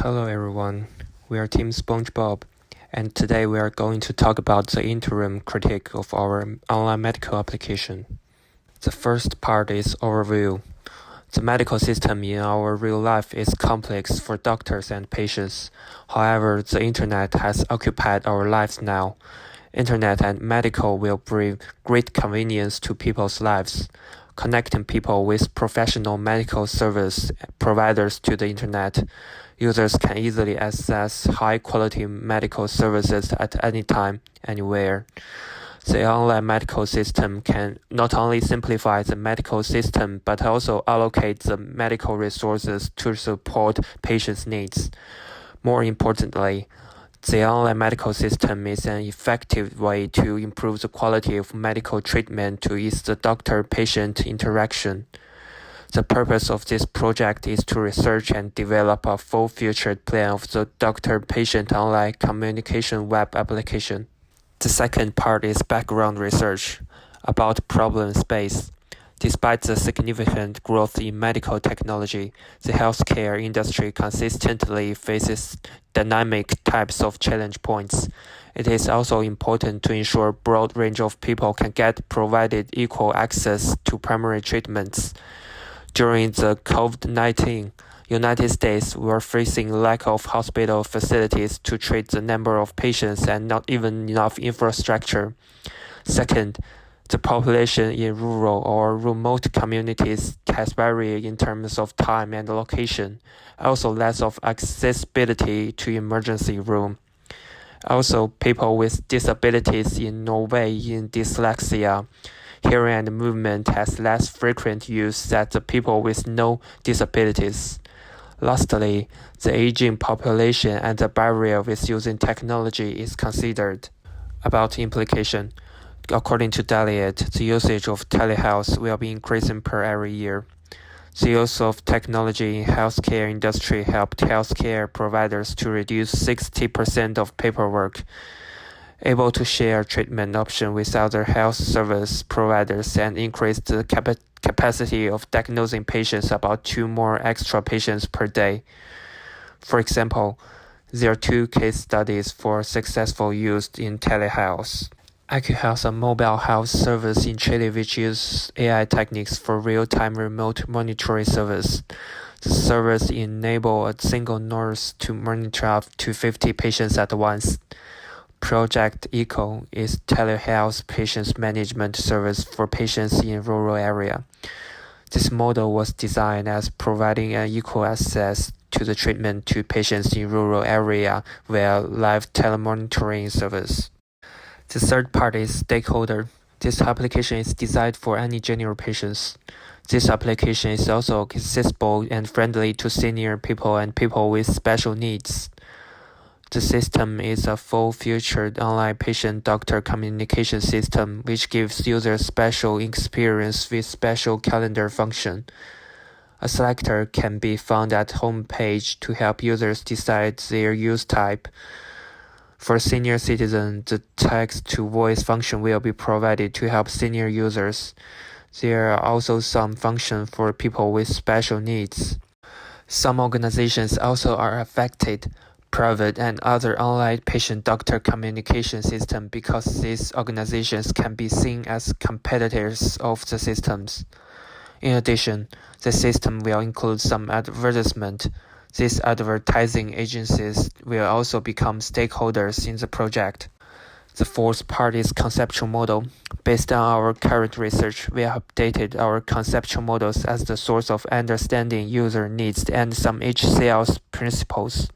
Hello everyone, we are Team SpongeBob, and today we are going to talk about the interim critique of our online medical application. The first part is overview. The medical system in our real life is complex for doctors and patients. However, the internet has occupied our lives now. Internet and medical will bring great convenience to people's lives. Connecting people with professional medical service providers to the internet. Users can easily access high-quality medical services at any time, anywhere. The online medical system can not only simplify the medical system but also allocate the medical resources to support patients' needs. More importantly, the online medical system is an effective way to improve the quality of medical treatment to ease the doctor-patient interaction. The purpose of this project is to research and develop a full-featured plan of the doctor-patient online communication web application. The second part is background research about problem space. Despite the significant growth in medical technology, the healthcare industry consistently faces dynamic types of challenge points. It is also important to ensure a broad range of people can get provided equal access to primary treatments. During the COVID-19, United States were facing lack of hospital facilities to treat the number of patients and not even enough infrastructure. Second, the population in rural or remote communities has varied in terms of time and location, also less of accessibility to emergency room. Also, people with disabilities in Norway in dyslexia, hearing and movement has less frequent use than the people with no disabilities. Lastly, the aging population and the barrier with using technology is considered. About implication, according to Deliet, the usage of telehealth will be increasing per every year. The use of technology in healthcare industry helped healthcare providers to reduce 60% of paperwork, able to share treatment options with other health service providers and increase the capacity of diagnosing patients about 2 more extra patients per day. For example, there are 2 case studies for successful use in telehealth. AcuHealth, a mobile health service in Chile which uses AI techniques for real-time remote monitoring service. The service enables a single nurse to monitor up to 50 patients at once. Project ECO is telehealth patients management service for patients in rural area. This model was designed as providing an equal access to the treatment to patients in rural area via live telemonitoring service. The third part is stakeholder. This application is designed for any general patients. This application is also accessible and friendly to senior people and people with special needs. The system is a full-featured online patient-doctor communication system which gives users special experience with special calendar function. A selector can be found at home page to help users decide their use type. For senior citizens, the text-to-voice function will be provided to help senior users. There are also some functions for people with special needs. Some organizations also are affected, private and other online patient-doctor communication system, because these organizations can be seen as competitors of the systems. In addition, the system will include some advertisement. These advertising agencies will also become stakeholders in the project. The fourth part is conceptual model. Based on our current research, we have updated our conceptual models as the source of understanding user needs and some HCL's principles.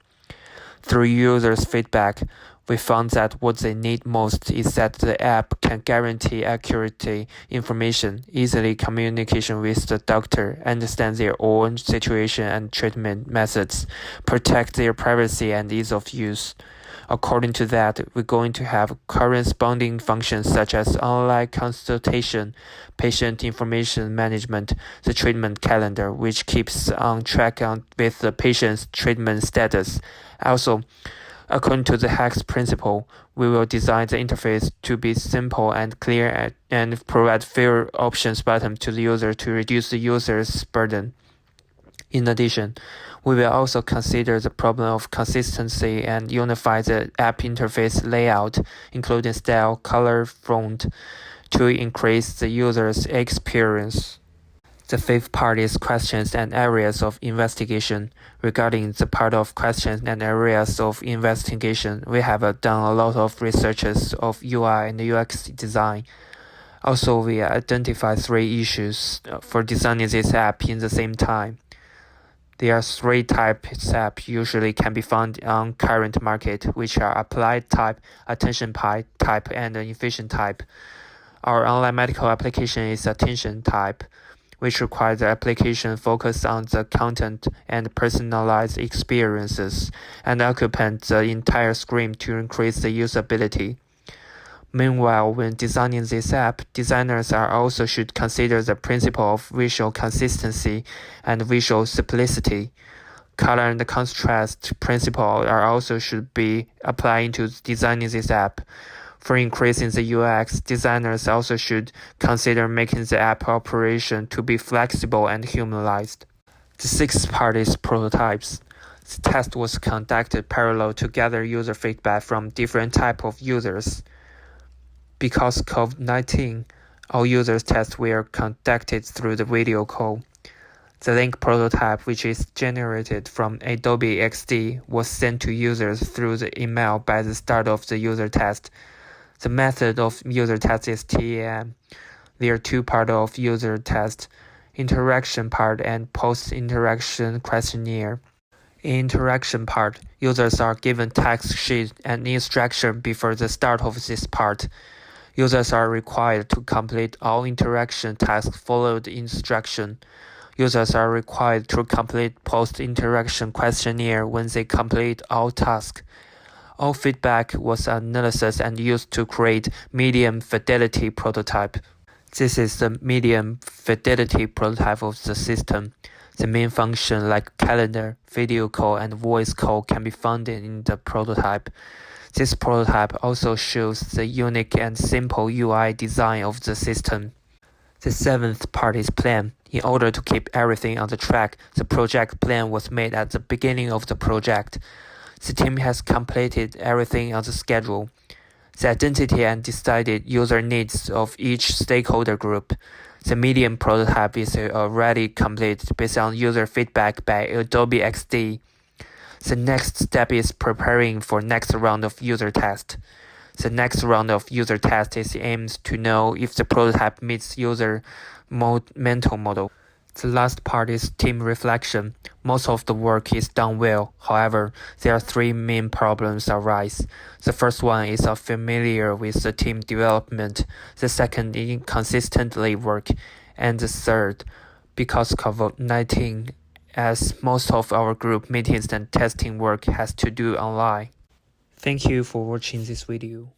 Through users' feedback, we found that what they need most is that the app can guarantee accurate information, easily communication with the doctor, understand their own situation and treatment methods, protect their privacy and ease of use. According to that, we're going to have corresponding functions such as online consultation, patient information management, the treatment calendar, which keeps on track with the patient's treatment status. Also, according to the HACS principle, we will design the interface to be simple and clear and provide fewer options button to the user to reduce the user's burden. In addition, we will also consider the problem of consistency and unify the app interface layout, including style, color, font, to increase the user's experience. The fifth part is questions and areas of investigation. Regarding the part of questions and areas of investigation, we have done a lot of researches of UI and UX design. Also, we identify 3 issues for designing this app in the same time. There are 3 types of app usually can be found on current market, which are applied type, attention type, and efficient type. Our online medical application is attention type, which requires the application focus on the content and personalized experiences, and occupy the entire screen to increase the usability. Meanwhile, when designing this app, designers also should consider the principle of visual consistency and visual simplicity. Color and contrast principle also should be applied to designing this app. For increasing the UX, designers also should consider making the app operation to be flexible and humanized. The 6th part is prototypes. The test was conducted parallel to gather user feedback from different types of users. Because of COVID-19, all users' tests were conducted through the video call. The link prototype, which is generated from Adobe XD, was sent to users through the email by the start of the user test. The method of user test is TAM. There are 2 parts of user test, interaction part and post-interaction questionnaire. In interaction part, users are given text sheet and instruction before the start of this part. Users are required to complete all interaction tasks followed instruction. Users are required to complete post-interaction questionnaire when they complete all tasks. All feedback was analyzed and used to create medium fidelity prototype. This is the medium fidelity prototype of the system. The main function like calendar, video call, and voice call can be found in the prototype. This prototype also shows the unique and simple UI design of the system. The 7th part is plan. In order to keep everything on the track, the project plan was made at the beginning of the project. The team has completed everything on the schedule. The identity and decided user needs of each stakeholder group. The medium prototype is already complete based on user feedback by Adobe XD. The next step is preparing for next round of user test. The next round of user test is aimed to know if the prototype meets user mental model. The last part is team reflection. Most of the work is done well. However, there are 3 main problems arise. The first one is familiar with the team development. The second, inconsistently work. And the third, because of COVID-19, as most of our group meetings and testing work has to do online. Thank you for watching this video.